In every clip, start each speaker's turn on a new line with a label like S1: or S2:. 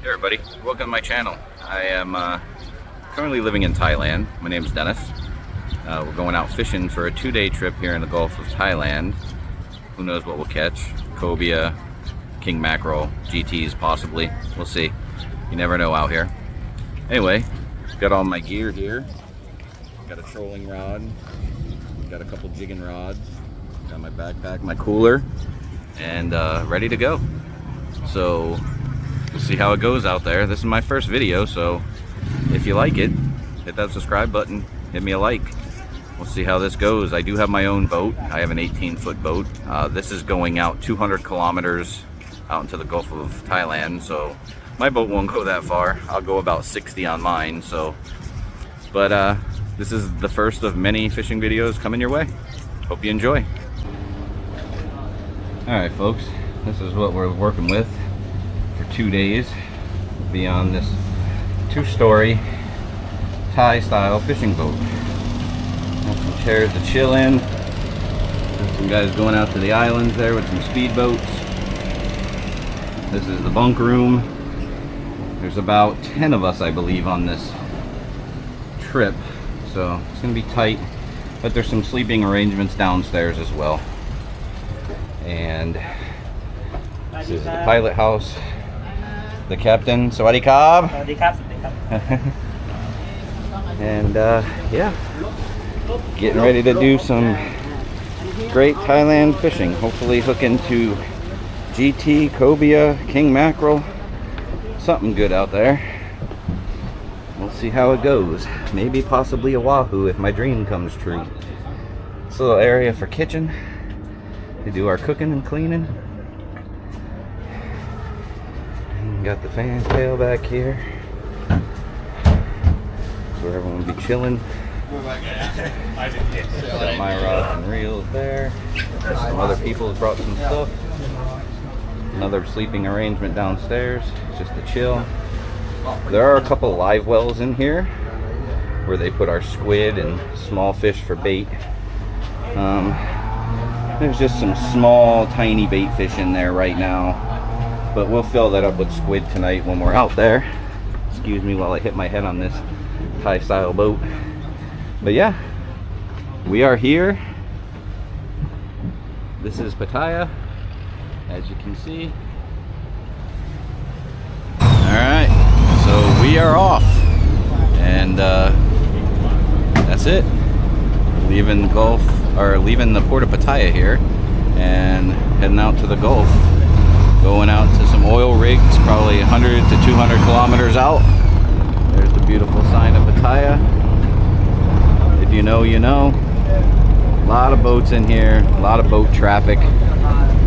S1: Hey everybody, welcome to my channel. I am currently living in Thailand. My name is Dennis. We're going out fishing for a 2-day trip here in the Gulf of Thailand. Who knows what we'll catch? Cobia, king mackerel, GTs possibly. We'll see. You never know out here. Anyway, got all my gear here. Got a trolling rod. Got a couple jigging rods. Got my backpack, my cooler, and ready to go. So we'll see how it goes out there. This is my first video, so if you like it, hit that subscribe button, hit me a like. We'll see how this goes. I do have my own boat. I have an 18-foot boat. This is going out 200 kilometers out into the Gulf of Thailand, so my boat won't go that far. I'll go about 60 on mine. But this is the first of many fishing videos coming your way. Hope you enjoy. Alright folks, this is what we're working with for 2 days. We'll be on this 2-story Thai style fishing boat. Got some chairs to chill in. There's some guys going out to the islands there with some speedboats. This is the bunk room. There's about 10 of us, I believe, on this trip, so it's gonna be tight, but there's some sleeping arrangements downstairs as well. And this is the pilot house, the captain, Sawadee Krab. And yeah, getting ready to do some great Thailand fishing. Hopefully hook into GT, Cobia, king mackerel, something good out there. We'll see how it goes. Maybe possibly a wahoo if my dream comes true. This little area for kitchen. We do our cooking and cleaning. And got the fantail back here. That's where everyone will be chilling. Got my rods and reels there. Some other people have brought some stuff. Another sleeping arrangement downstairs, just to chill. There are a couple live wells in here where they put our squid and small fish for bait. There's just some small tiny bait fish in there right now, but we'll fill that up with squid tonight when we're out there. Excuse me while I hit my head on this Thai style boat. But yeah, we are here. This is Pattaya, as you can see. Alright, so we are off, and that's it. Leaving the Gulf, or leaving the port of Pattaya here, and heading out to the Gulf. Going out to some oil rigs, probably 100 to 200 kilometers out. There's the beautiful sign of Pattaya. If you know, you know. A lot of boats in here, a lot of boat traffic.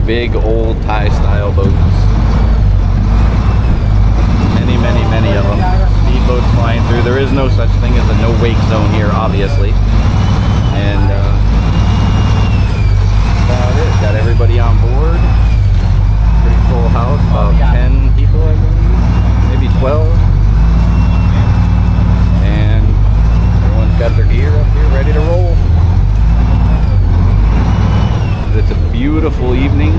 S1: Big old Thai style boats. Many of them. Speedboats flying through. There is no such thing as a no wake zone here, obviously. And about it. Got everybody on board. Pretty full house. About 10 people, I believe. Maybe 12. And everyone's got their gear up here ready to roll. It's a beautiful evening.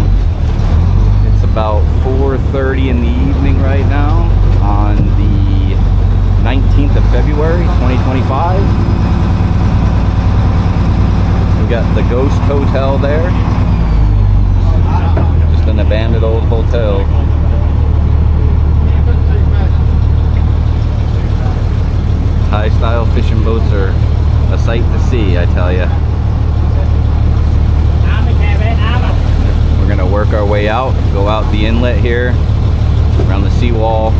S1: It's about 4:30 in the evening right now on the 19th of February 2025. We got the Ghost Hotel there. Just an abandoned old hotel. Thai style fishing boats are a sight to see, I tell ya. We're gonna work our way out, go out the inlet here, around the seawall,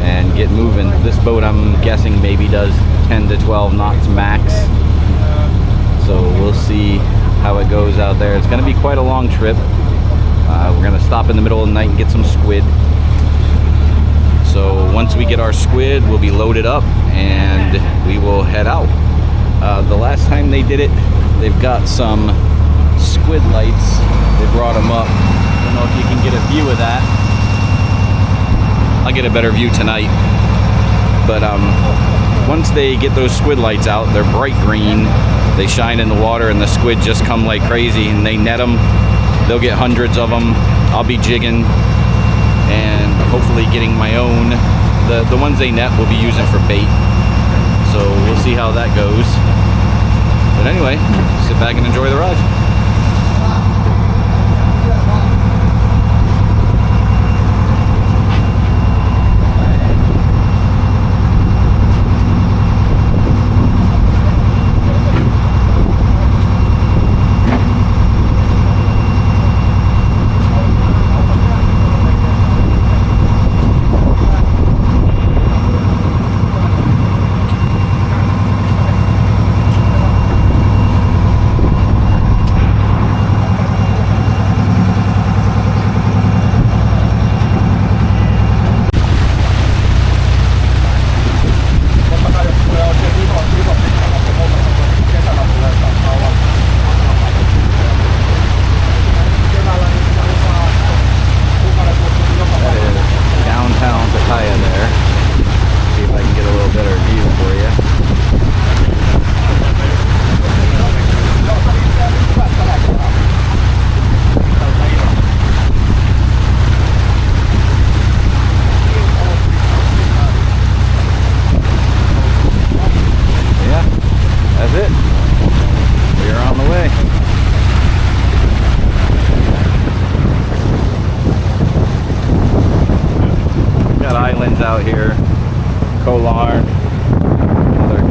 S1: and get moving. This boat, I'm guessing, maybe does 10 to 12 knots max. So we'll see how it goes out there. It's gonna be quite a long trip. We're gonna stop in the middle of the night and get some squid. So once we get our squid, we'll be loaded up and we will head out. The last time they did it, they've got some squid lights. They brought them up. I don't know if you can get a view of that. I'll get a better view tonight. But once they get those squid lights out, they're bright green. They shine in the water and the squid just come like crazy, and they net them. They'll get hundreds of them. I'll be jigging. and hopefully getting my own. The ones they net we'll be using for bait. So we'll see how that goes. But anyway, sit back and enjoy the ride. Out here, Kolar, another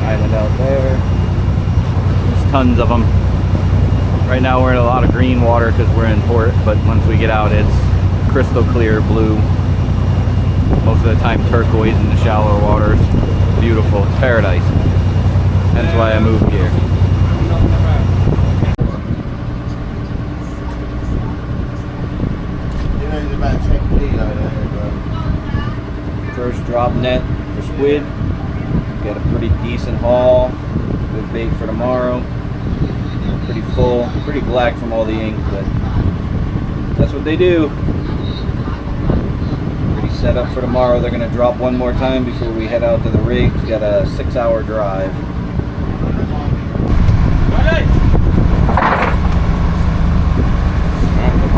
S1: island out there. There's tons of them. Right now we're in a lot of green water because we're in port, but once we get out it's crystal clear blue. Most of the time turquoise in the shallower waters. Beautiful, it's paradise. That's why I moved here. First drop net for squid. Got a pretty decent haul. Good bait for tomorrow. Pretty full, pretty black from all the ink, but that's what they do. Pretty set up for tomorrow. They're gonna drop one more time before we head out to the rig. Got a 6-hour drive.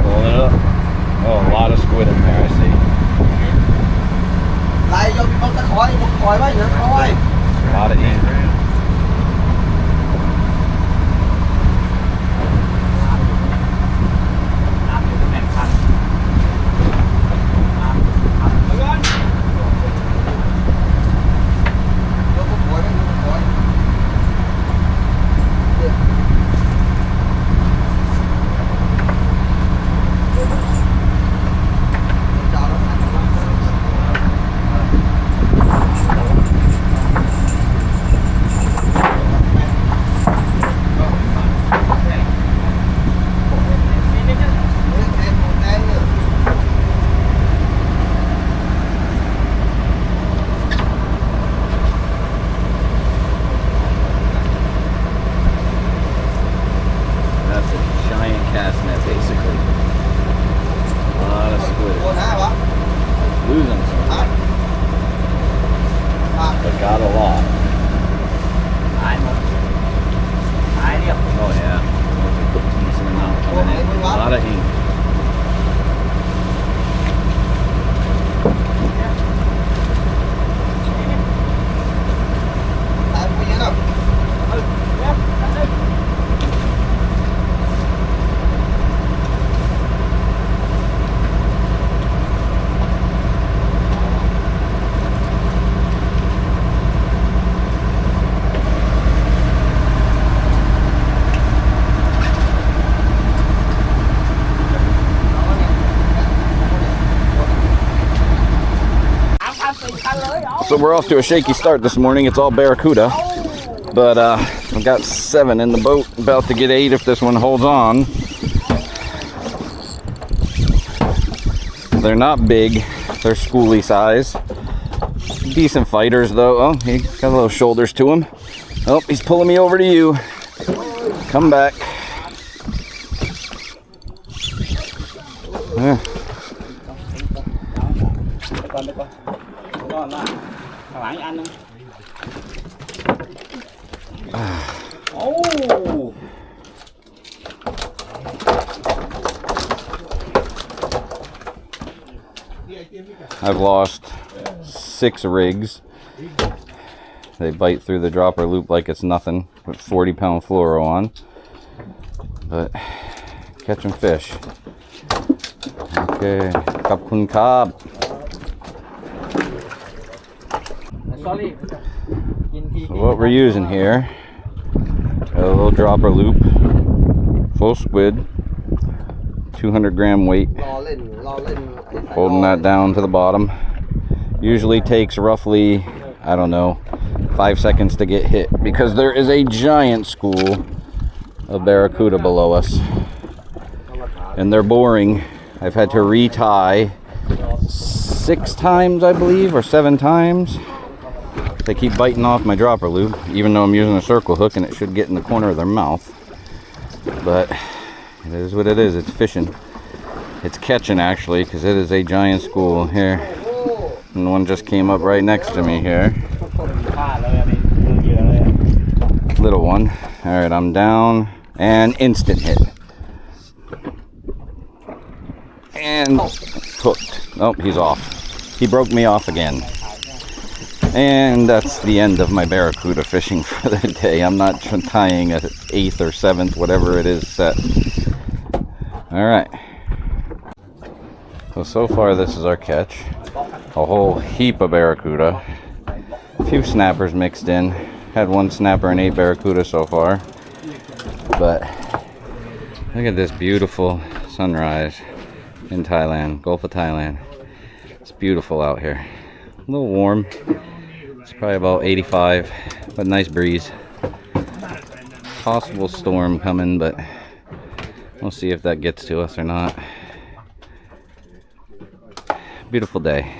S1: Pulling it up. Oh, a lot of squid in there, I see. A lot of ink. So we're off to a shaky start this morning. It's all Barracuda, but I've got 7 in the boat, about to get 8 if this one holds on. They're not big, they're schoolie size. Decent fighters though. Oh, he got a little shoulders to him. Oh, he's pulling me over to you. Come back. Oh! I've lost 6 rigs. They bite through the dropper loop like it's nothing with 40-pound fluoro on. But catching fish. Okay, kapun kap. So what we're using here, got a little dropper loop, full squid, 200-gram weight, holding that down to the bottom. Usually takes roughly, I don't know, 5 seconds to get hit because there is a giant school of barracuda below us and they're boring. I've had to retie 6 times, I believe, or 7 times. They keep biting off my dropper loop, even though I'm using a circle hook and it should get in the corner of their mouth. But it is what it is. It's fishing. It's catching, actually, because it is a giant school here. And one just came up right next to me here. Little one. Alright, I'm down. And instant hit. And hooked. Oh, he's off. He broke me off again. And that's the end of my barracuda fishing for the day. I'm not tying at 8th or 7th, whatever it is set. Alright. So far this is our catch. A whole heap of barracuda. A few snappers mixed in. Had 1 snapper and 8 barracuda so far. But look at this beautiful sunrise in Thailand, Gulf of Thailand. It's beautiful out here. A little warm. It's probably about 85, but nice breeze. Possible storm coming, but we'll see if that gets to us or not. Beautiful day.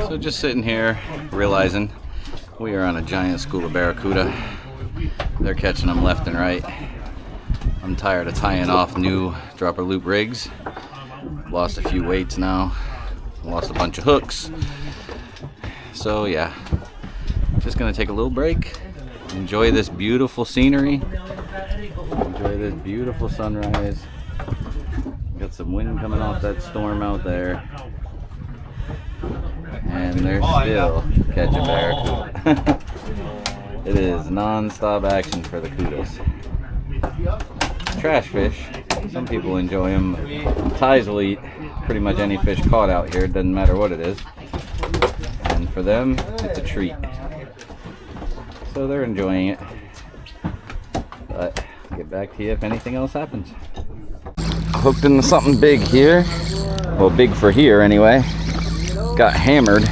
S1: So just sitting here, realizing we are on a giant school of barracuda. They're catching them left and right. I'm tired of tying off new dropper loop rigs. Lost a few weights now. Lost a bunch of hooks. So yeah, just gonna take a little break. Enjoy this beautiful scenery. Enjoy this beautiful sunrise. Got some wind coming off that storm out there. And they're still catching barracuda. It is non-stop action for the kudos. Trash fish. Some people enjoy them. Thais will eat pretty much any fish caught out here. Doesn't matter what it is. And for them, it's a treat. So they're enjoying it. But I'll get back to you if anything else happens. Hooked into something big here. Well, big for here anyway. Got hammered.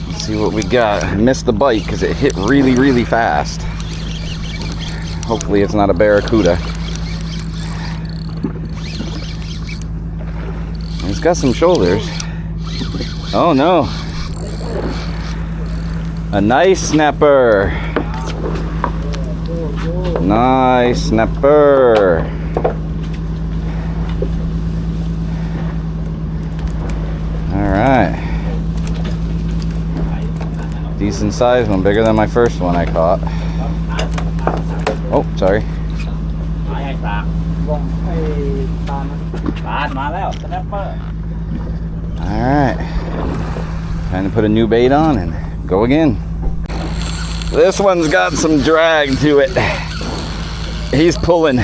S1: Let's see what we got. I missed the bite because it hit really, really fast. Hopefully it's not a barracuda. It's got some shoulders. Oh no. A nice snapper. Nice snapper. Alright. Decent size one, bigger than my first one I caught. Oh, sorry. Alright. Time to put a new bait on and go again. This one's got some drag to it. He's pulling.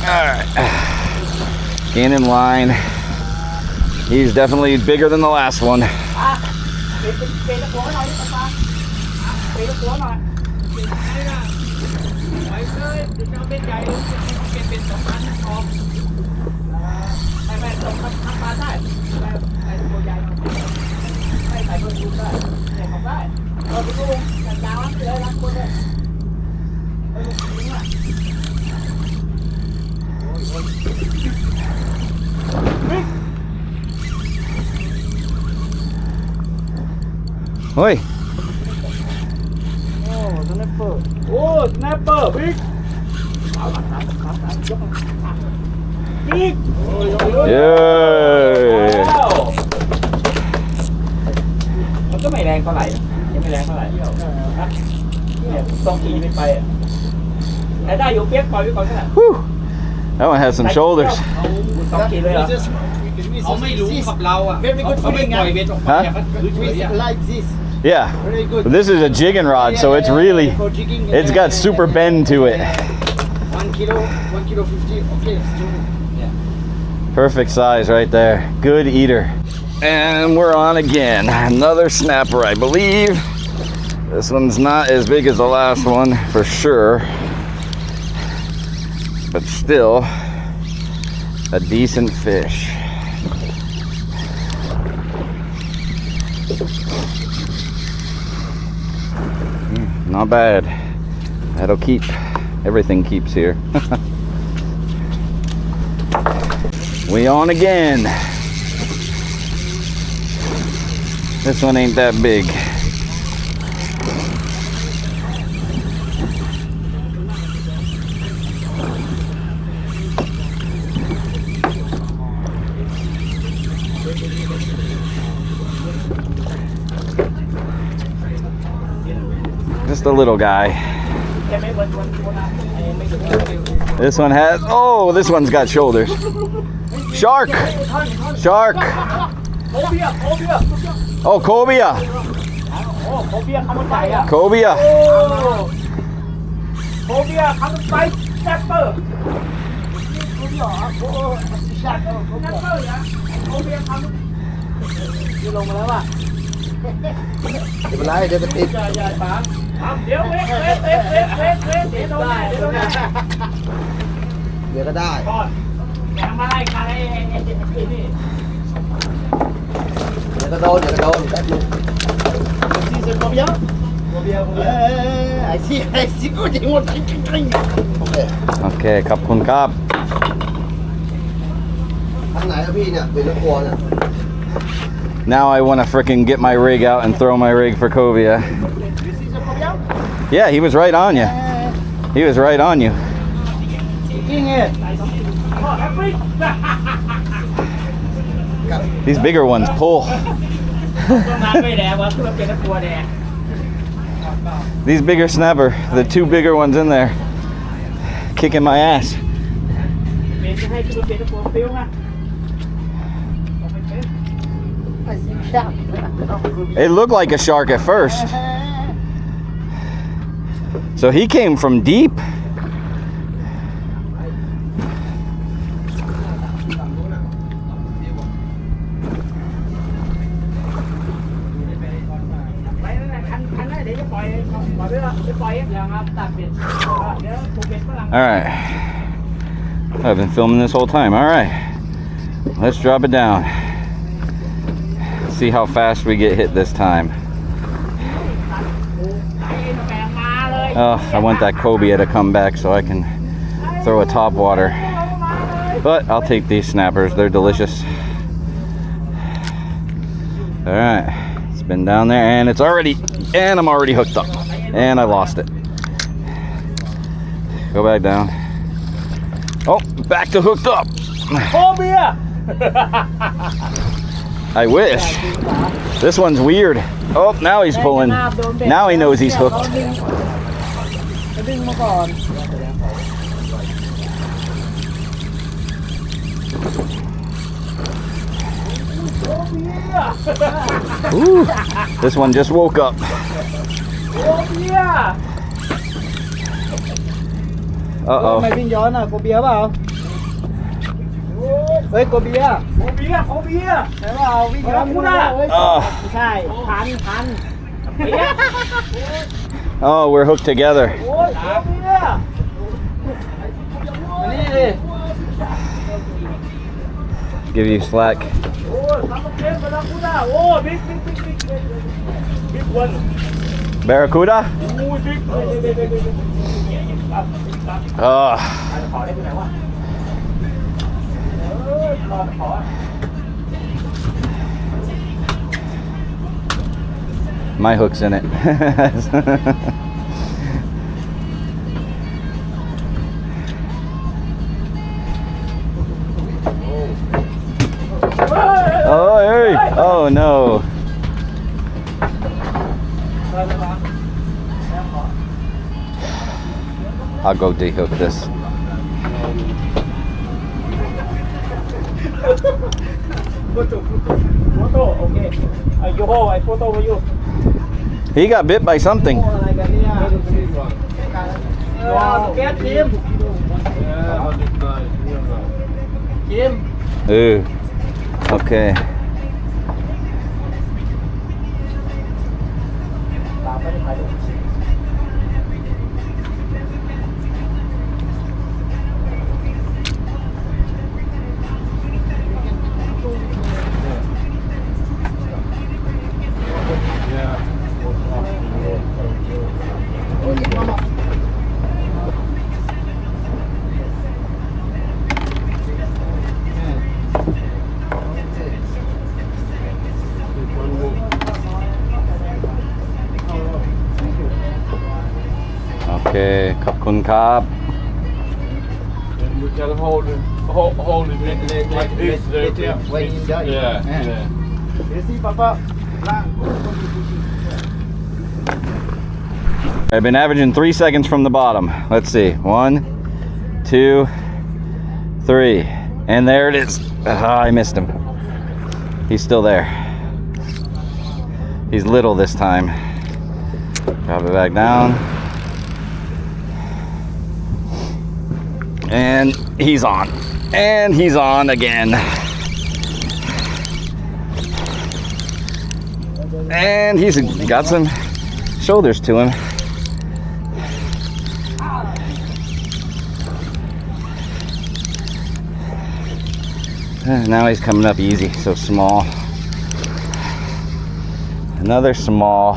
S1: Alright. Get in line. He's definitely bigger than the last one. Oi.
S2: Oh, snapper. Oh, snapper, big. Big.
S1: Yeah.
S2: Wow. แรงเท่าไหร่ยังไม่แรงเท่าไหร่เนี่ยต้องขี่ไปอ่ะแต่ได้อยู่เปียกปล่อยไว้ก่อนก็ได้
S1: Whew. That one has some shoulders.
S2: ต้องขี่เลยเหรอ
S3: เขาไม่รู้กับเราอ่ะ
S2: Very good
S3: เขาไม่
S2: feeling
S3: ปล่อยเวทออกมา
S1: Huh?
S3: มันคือช่วยอ่ะ
S4: like this.
S1: Yeah.
S4: Very good.
S1: This is a jigging rod, so it's really,
S4: For jigging,
S1: it's got super bend to it.
S4: 1 kilo, 1 kilo 50. Okay, let's do it.
S1: Perfect size right there. Good eater. And we're on again. Another snapper, I believe. This one's not as big as the last one, for sure. But still, a decent fish. Not bad. That'll keep. Everything keeps here. We on again. This one ain't that big. Just a little guy. This one has, oh, this one's got shoulders. Shark! Shark! Oh, Cobia!
S2: โอ้โคเบียคำว่าใหญ่อะ
S1: Cobia!
S2: โอ้โคเบียคำว่าไปแซปเปอร์โคเบียโอ้แซปเปอร์นะโคเบียคำจะลงมาแล้วอ่ะ
S4: ไม่เป็นไรเดี๋ยวจะติด
S2: ใหญ่ป๋าเดี๋ยวเวทเดี๋ยวโดนเดี๋ยวโดน
S4: เดี๋ยวก็ได้
S2: ก่อนแกมาไล่ใครนี่
S4: เดี๋ยวก็โดนแป๊บนึงซีเซนโคเบียไอ้ซีกูจะงดจริงโอเค
S1: Okay, ขอบคุณครับ
S4: ทางไหนครับพี่เนี่ยเป็นนักกลัวเนี่ย
S1: Now I want to frickin' get my rig out and throw my rig for Cobia. Yeah, he was right on you. He was right on you.
S4: จริงไง
S1: These bigger ones pull.
S2: ต้องน้ำไม่แดงวะคือเป็นนักกลัวแดง
S1: These bigger snapper, the two bigger ones in there, kicking my ass.
S2: เป็นจะให้คือเป็นนักกลัวฟิวนะ
S1: It looked like a shark at first. So he came from deep. All right. I've been filming this whole time. All right. Let's drop it down. See how fast we get hit this time. Oh, I want that cobia to come back so I can throw a top water. But I'll take these snappers. They're delicious. All right. It's been down there and it's already, and I'm already hooked up. And I lost it. Go back down. Oh, back to hooked up.
S2: โคเบีย
S1: I wish. This one's weird. Oh, now he's pulling. Now he knows he's hooked.
S2: ดึงมาก่อน
S1: Ooh, this one just woke up.
S2: โคเบีย
S1: Uh-oh.
S4: ไม่วิ่งย้อนอ่ะโคเบียเปล่าเฮ้ยโคเบีย
S2: โคเบีย
S4: ใช่เปล่าวิ่งย้อน
S2: กูน่ะ
S4: ไม่ใช่พัน
S2: เบีย
S1: Oh, we're hooked together.
S2: โอ้ยโคเบีย
S4: มานี่ดิ
S1: Give you slack.
S2: โอ้ยทำมาเก็บมาแล้วกูน่ะโอ้ยบิ๊กวัน
S1: Barracuda?
S2: โอ้ยบิ๊ก
S1: Ugh.
S2: ขอได้ที่ไหนวะขอ
S1: My hook's in it. Oh, hey. Oh, no. I'll go dehook this.
S2: Photo, okay. You hold, I photo for you.
S1: He got bit by something.
S2: แก๊สทีมทีม
S1: Ooh. Okay.
S2: ตามไม่ได้ถ่ายรูป
S1: Okay. ขอบคุณครับ
S3: You can hold it like this.
S4: When you die.
S3: Yeah.
S2: Isi papa lang.
S1: I've been averaging 3 seconds from the bottom. Let's see. 1, 2, 3. And there it is. I missed him. He's still there. He's little this time. Drop it back down. And he's on. And he's on again. And he's got some shoulders to him. Now he's coming up easy, so small. Another small.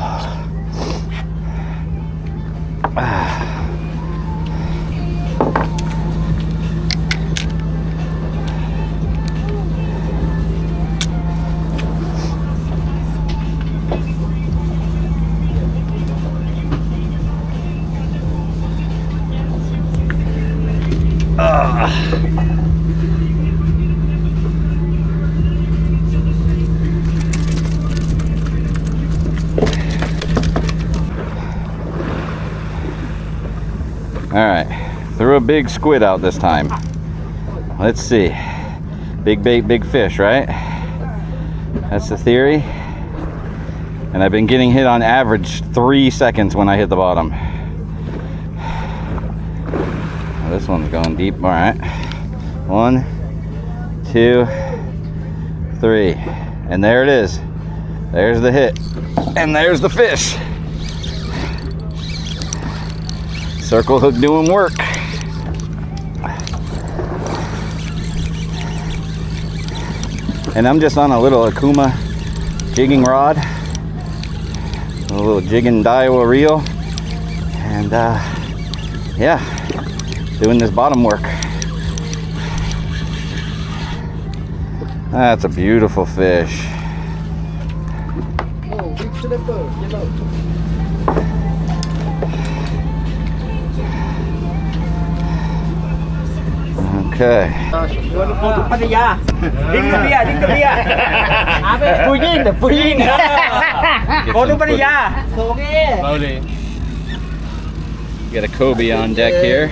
S1: All right, threw a big squid out this time. Let's see. Big bait, big fish, right? That's the theory. And I've been getting hit on average 3 seconds when I hit the bottom. Well, this one's going deep. All right. 1, 2, 3. And there it is. There's the hit. And there's the fish. Circle hook doing work. And I'm just on a little Akuma jigging rod, a little jigging Daiwa reel, and yeah, doing this bottom work. That's a beautiful fish.
S4: Oh, big slipper, yellow.
S1: Okay.
S2: พัทยาดิ้งกระเบียดิ้งกระเบียผู้หญิงแต่ผู้หญิงโคตุพัทยาโอเค
S3: Slowly.
S1: Got a Cobia on deck here.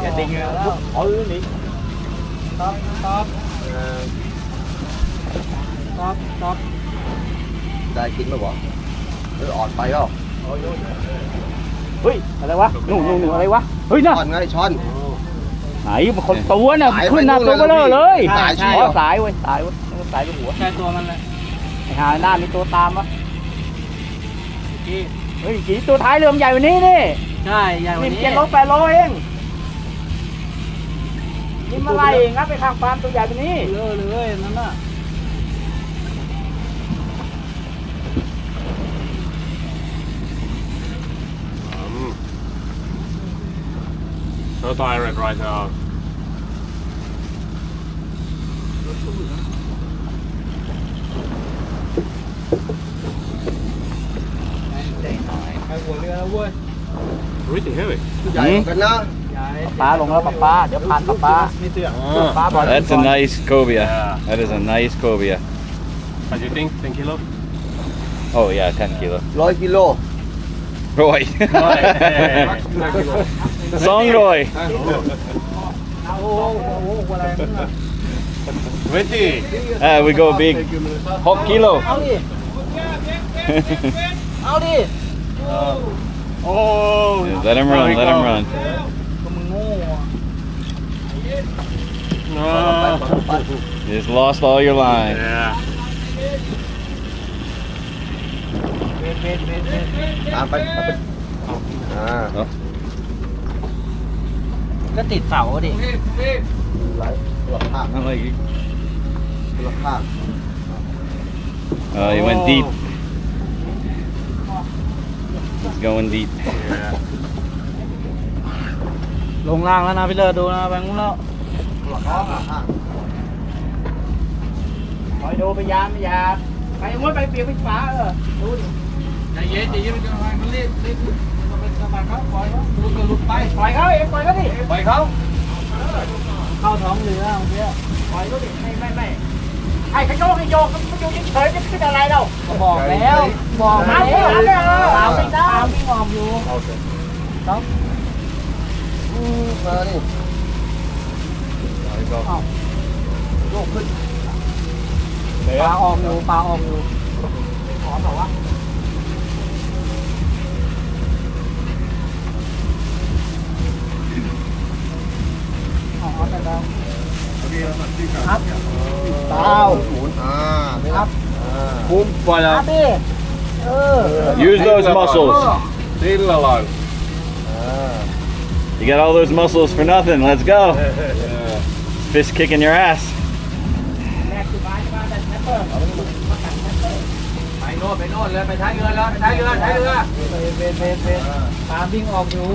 S2: อย่าดิ้งแล้วเอาอยู่นี่ต๊อบต๊อบต๊อบต๊อบ
S4: ได้กินไหมวะหรืออ่อนไปเปล่า
S2: เฮ้ยอะไรวะหนูอะไรวะเฮ้ยน่ะ
S4: ช้อนไงช้อน
S2: ไหนมันคนตัวน่ะขึ้นหน้าตัวเบลอเลย
S4: สาย
S2: อ๋อสายเว้ยสายเว้ยสายไปหัวใช่ตัวมันเลยไอ้หาหน้ามีตัวตามวะเฮ้ยกี่ตัวท้ายเรือมใหญ่กว่านี้นี่ใช่ใหญ่กว่านี้7 โล 8 โลเองนี่มาไล่งับไปข้างฟาร์มตัวใหญ่กว่านี้เลยนั่นน่ะ
S3: So tired right now. Really heavy.
S4: ใหญ่กันนะ
S2: ป้าลงแล้วป้าเดี๋ยวผ่านป้าป้าบอก
S1: That's a nice cobia. That is a nice cobia.
S3: What do you think? 10 kilo?
S1: Oh yeah, 10 kilo.
S4: 100 กิโล
S1: Roy. Song Roy.
S3: 20.
S1: We go big. Hot kilo.
S2: เอาดิ เอาดิ
S3: Oh.
S1: Let him run. Let him run.
S2: ก็มึงโง่อะ
S3: No.
S1: You just lost all your line.
S3: Yeah.
S2: เวทเวทเวทเวท
S4: ตามไปอ่า
S2: ก็ติดเสาดิ
S4: ไหลหลับข้าง
S1: Not like you.
S4: หลับข้าง
S1: Oh, he went deep. He's going deep.
S3: Yeah.
S2: ลงล่างแล้วนะพี่เลิศดูนะแบงค์แล้ว
S4: หลับข้างหลับข้าง
S2: คอยดูพยายามพยายามไปม้วนไปเปียกไปฟ้าดูดิใจเย็นมันจะมามันรีบมันเป็นสบายเขาปล่อยเขาหลุดไปปล่อยเขาเองปล่อยเขาดิปล่อยเขาเข้าท้องเรือเมื่อกี้ปล่อยเขาดิไม่ให้เขาโยกเขาอยู่เฉยๆจะขึ้นอะไรเราบอกแล้วบอกมาแล้วตามไม่ได้ตามวิ่งออกอยู่ต้อง
S4: มานี่
S2: โยกขึ้นปลาออกอยู่ถอนเหรอวะอ๋อแต่ดาวครับดาว
S4: หมุน
S2: ครับ
S3: Boom.
S2: ค
S3: Voilà.
S2: รับพี่
S1: Use those muscles.
S3: Still alone.
S1: You got all those muscles for nothing. Let's go. Fish kicking your ass.
S2: แรกคือไม้มาแต่แท็ปเปอร์ไปโน่นเลยไปท้ายเรือแล้วไปท้ายเรือเวทปลาวิ่งออกอยู่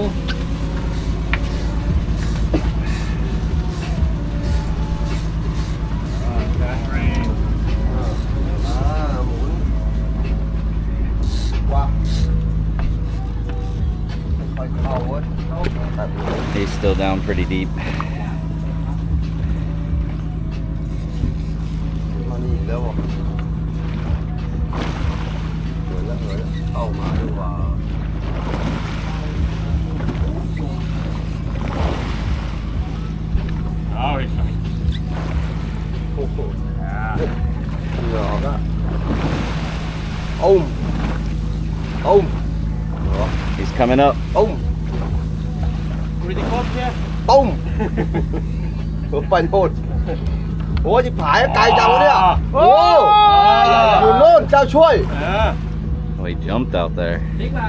S4: หมุนว้าค่อยเข้าเว้ย
S1: He's still down pretty deep.
S4: มานี่อีกแล้วอ่ะเหมือนแล้วเข้ามาดีกว่า
S3: Oh, he's coming.
S4: เหลือก็อุ้ม
S1: He's coming up.
S4: ตุ้ม
S3: Pretty close here.
S4: ตุ้มไปโน่นโอ้ยจิ๋ผายไกลจังวะเนี่ยโอ้อยู่โน่นเจ้าช่วย
S3: Yeah.
S1: Oh, he jumped out there.
S2: ติ๊กมา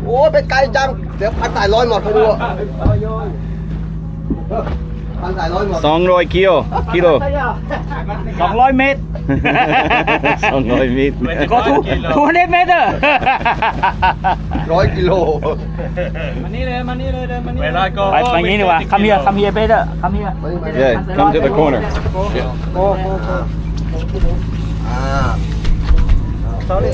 S4: โอ้ยไปไกลจังเดี๋ยวพันสายร้อยหมดไปดูพันสายร้อยหมด
S1: Song Roy kilo.
S2: 200 เมตร
S1: Song Roy meat.
S2: ก็200 เมตร
S4: 100 กิโล
S2: มานี่เลยเดินมานี่
S3: When I go
S2: ไป
S3: home,
S2: งี้ดีกว่า
S3: it's
S2: คัมเฮียเบเตอร์คัมเฮีย
S1: Yeah, come to the corner. Shit.
S4: โก้sorry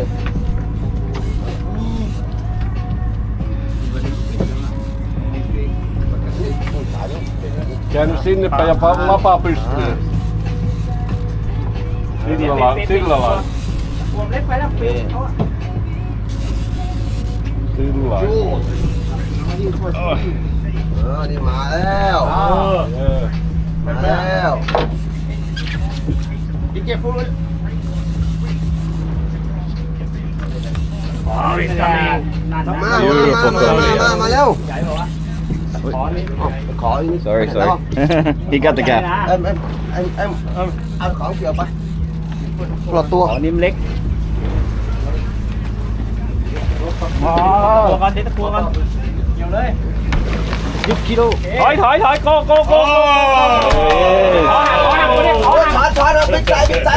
S3: Käynyt sinne päin ja lapa pystyy. Sillä lailla.
S2: รวมเล็กไปแล้วปีเขาอะ
S3: Sillä lailla.
S4: นี่มาแล้ว
S3: Yeah.
S4: มาแล้ว
S2: Be careful. Oh, he's coming.
S4: มาแล้ว
S2: ใหญ่ป่าวะ
S4: ขออีกนิด
S1: Sorry. He got the gap.
S4: เอาของเกี่ยวไปปลดตัว
S2: อ๋อนิ่มเล็กอ๋อตัวกันเด็ดตัวกันเกี่ยวเลย10 กิโลถอยโก
S3: Oh!
S2: ขอหัก
S4: โอ้ยช้อนไปไกล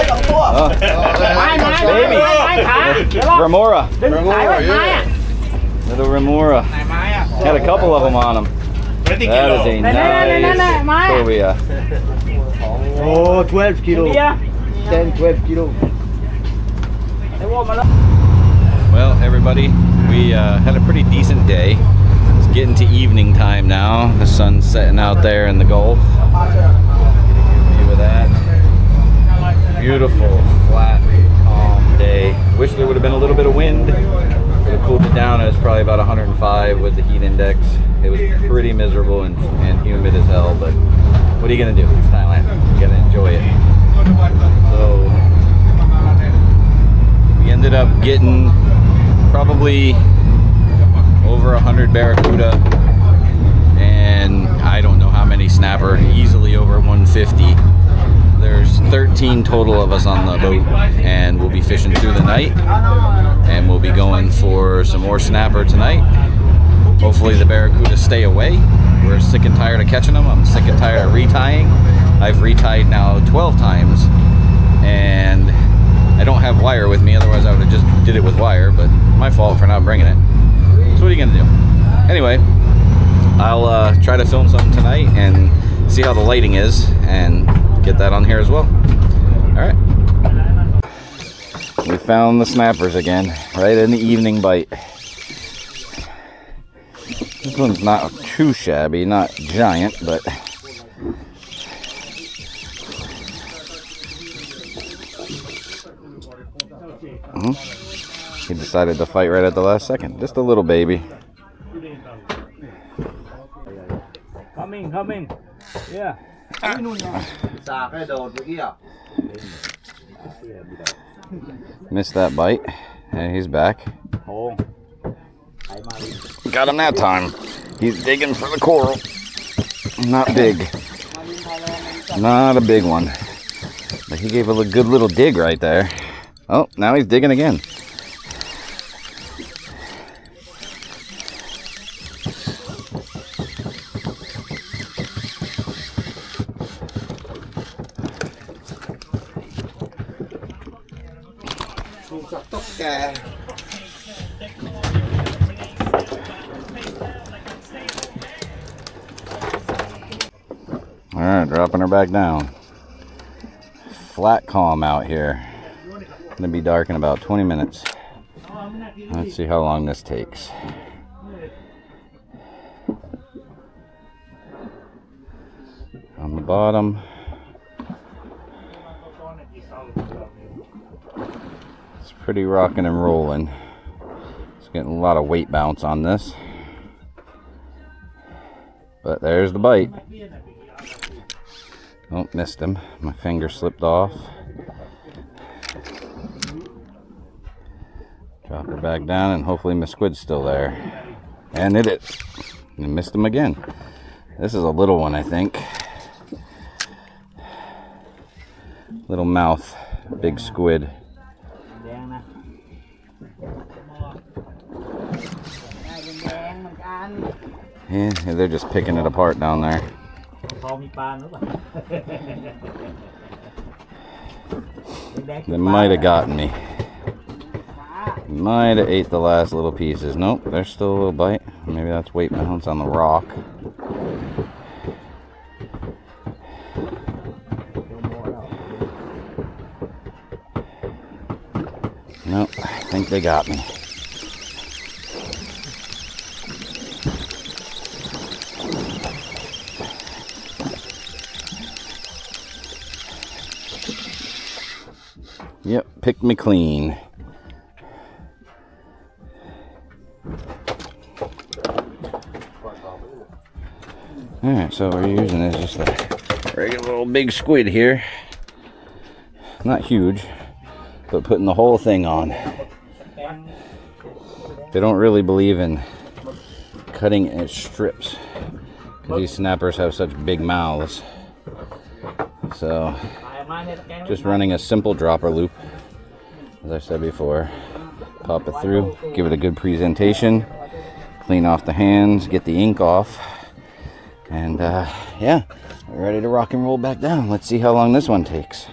S4: สองตัว
S1: Oh.
S2: ไม้ขาเดี๋ยว
S1: Remora.
S2: ดึงสายไว้ไม้อะ
S1: Little Remora.
S2: ไหนไม้อะ
S1: Had a couple of them on him.
S3: 20
S1: That is
S3: kilo.
S1: a nice Cobia.
S4: Oh 12 kilo 10 12 kilo
S2: ไอ้วัวมาแล้ว
S1: Well, everybody, we had a pretty decent day. It's getting to evening time now. The sun's setting out there in the Gulf. View of that. Beautiful, flat, calm day. Wish there would have been a little bit of wind. It cooled it down. It was probably about 105 with the heat index. It was pretty miserable and humid as hell, but what are you gonna do? It's Thailand. You gotta enjoy it. So we ended up getting probably over 100 Barracuda, and I don't know how many snapper, easily over 150. There's 13 total of us on the boat, and we'll be fishing through the night, and we'll be going for some more snapper tonight. Hopefully the Barracuda stay away. We're sick and tired of catching them. I'm sick and tired of retying. I've retied now 12 times, and I don't have wire with me, otherwise I would have just did it with wire, but my fault for not bringing it. So what are you gonna do? Anyway, I'll try to film something tonight and see how the lighting is and get that on here as well. All right. We found the snappers again, right in the evening bite. This one's not too shabby, not giant, but he decided to fight right at the last second. Just a little baby.
S2: Come in. Yeah.
S1: Missed that bite, and he's back.
S2: Oh.
S1: Got him that time. He's digging for the coral. Not big. Not a big one. But he gave a good little dig right there. Oh, now he's digging again. Alright, dropping her back down. Flat calm out here. Gonna be dark in about 20 minutes. Let's see how long this takes. On the bottom. It's pretty rocking and rolling. It's getting a lot of weight bounce on this. But there's the bite. Oh, missed him. My finger slipped off. Drop her back down, and hopefully my squid's still there. And it is. And missed him again. This is a little one, I think. Little mouth, big squid. Yeah, they're just picking it apart down there. They might have gotten me. Might have ate the last little pieces. Nope, there's still a little bite. Maybe that's weight balance on the rock. Nope, I think they got me. Yep, picked me clean. Alright, so what we're using is just a regular little big squid here. Not huge, but putting the whole thing on. They don't really believe in cutting in strips because these snappers have such big mouths. So just running a simple dropper loop, as I said before. Pop it through, give it a good presentation, clean off the hands, get the ink off, and yeah, we're ready to rock and roll back down. Let's see how long this one takes.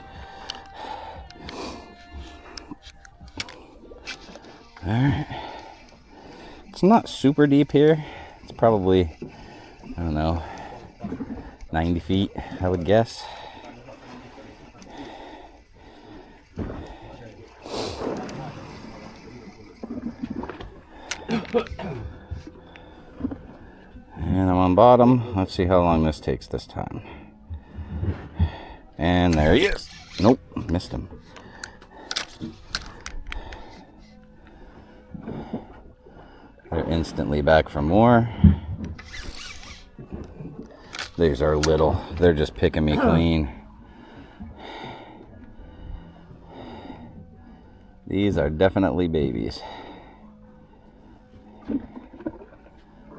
S1: Alright, it's not super deep here. It's probably, I don't know, 90 feet, I would guess. And I'm on bottom. Let's see how long this takes this time. And there he is. Nope, missed him. They're instantly back for more. These are little. They're just picking me clean. These are definitely babies.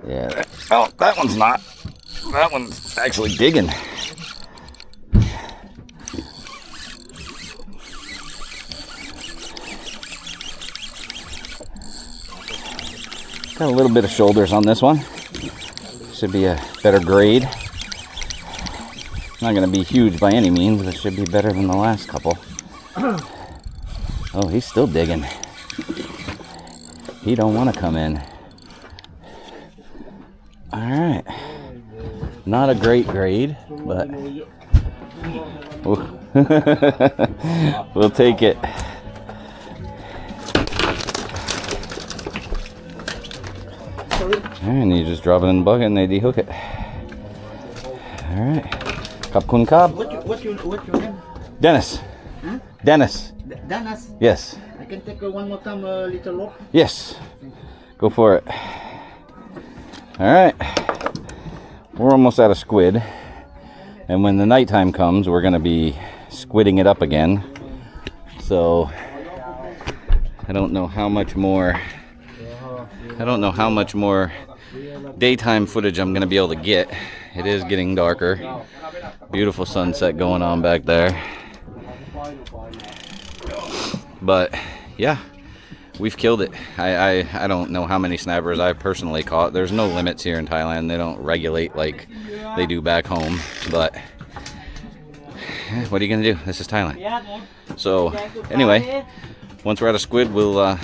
S1: Yeah. Oh, that one's not. That one's actually digging. Got a little bit of shoulders on this one. Should be a better grade. Not going to be huge by any means, but it should be better than the last couple. Oh, he's still digging. He don't want to come in. All right. Not a great grade, but we'll take it. And you just drop it in the bucket and they dehook it. All right. Kap kun kap.
S4: What's your name?
S1: Dennis.
S4: Huh?
S1: Dennis.
S4: Dennis.
S1: Yes.
S4: I can take one more time a little look.
S1: Yes. Go for it. All right. We're almost out of squid. And when the nighttime comes, we're going to be squidding it up again. So I don't know how much more daytime footage I'm going to be able to get. It is getting darker. Beautiful sunset going on back there. But yeah, we've killed it. I don't know how many snappers I've personally caught. There's no limits here in Thailand. They don't regulate like they do back home. But what are you going to do? This is Thailand. So anyway, once we're out of squid, we'll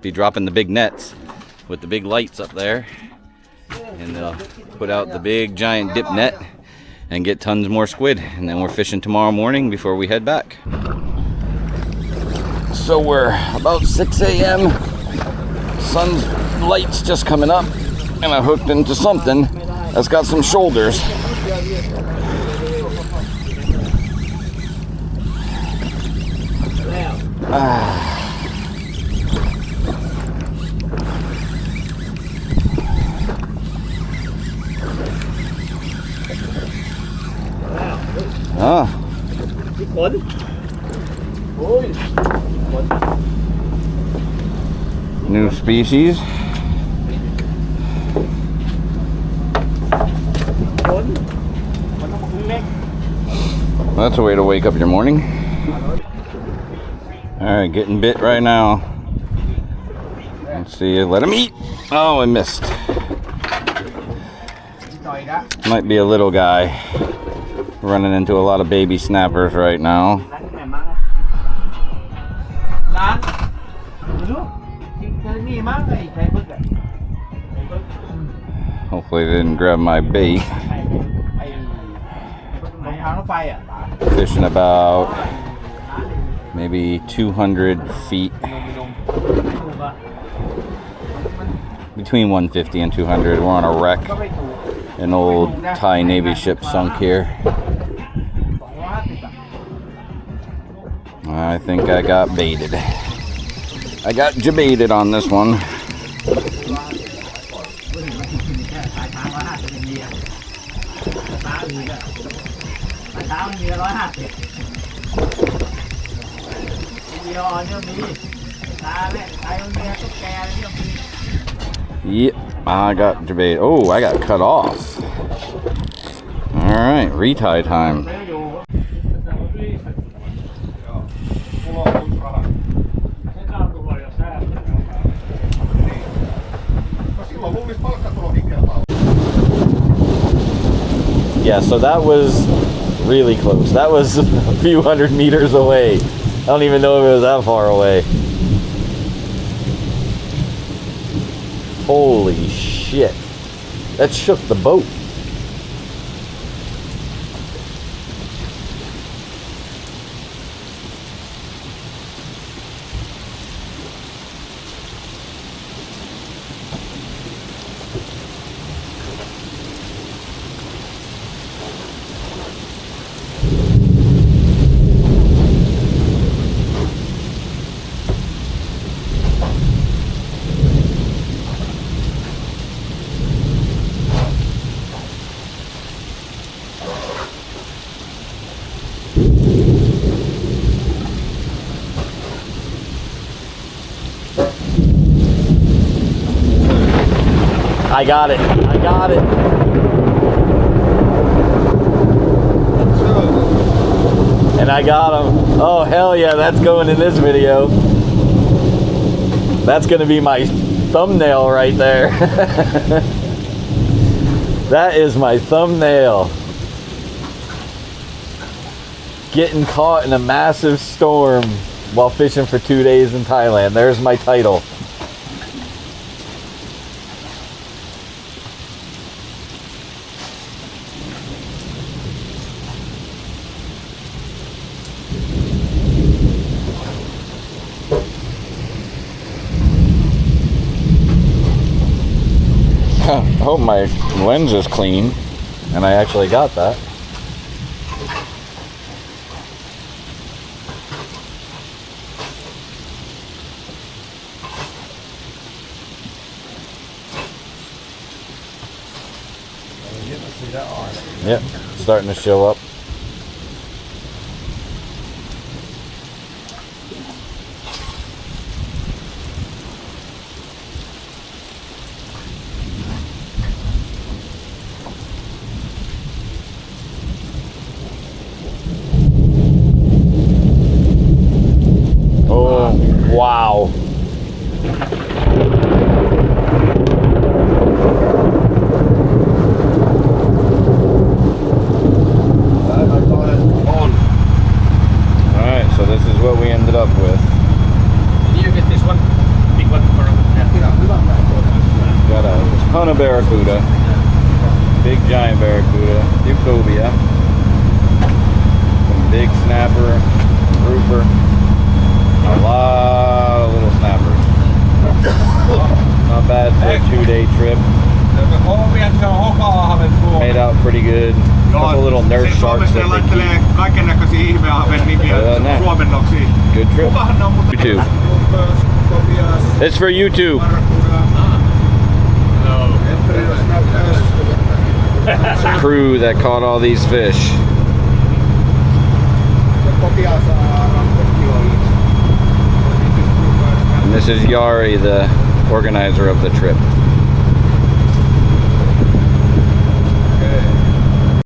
S1: be dropping the big nets with the big lights up there. And they'll put out the big giant dip net and get tons more squid. And then we're fishing tomorrow morning before we head back. So we're about 6 a.m. Sun's light's just coming up, and I hooked into something that's got some shoulders. New species. That's a way to wake up your morning. Alright, getting bit right now. Let's see, let him eat. Oh, I missed. Might be a little guy. Running into a lot of baby snappers right now. Hopefully they didn't grab my bait. Fishing about maybe 200 feet. Between 150 and 200. We're on a wreck. An old Thai Navy ship sunk here. I think I got baited. I got jebaited on this one. Yep, I got jebaited. Oh, I got cut off. Alright, retie time. Yeah, so that was really close. That was a few hundred meters away. I don't even know if it was that far away. Holy shit. That shook the boat. I got it. I got it. And I got him. Oh, hell yeah, that's going in this video. That's going to be my thumbnail right there. That is my thumbnail. Getting caught in a massive storm while fishing for 2 days in Thailand. There's my title. I hope my lens is clean, and I actually got that. Yep, starting to show up. Oh, wow. Alright, so this is what we ended up with.
S2: You get this one, big one for
S1: Got a ton of Barracuda. Big giant Barracuda. Few Cobia. Some big snapper. Grouper. A lot of little snappers. Not bad for a 2-day trip. Made out pretty good. Couple little nurse sharks that they keep. Good trip. YouTube. It's for YouTube. Crew that caught all these fish. And this is Yari, the organizer of the trip.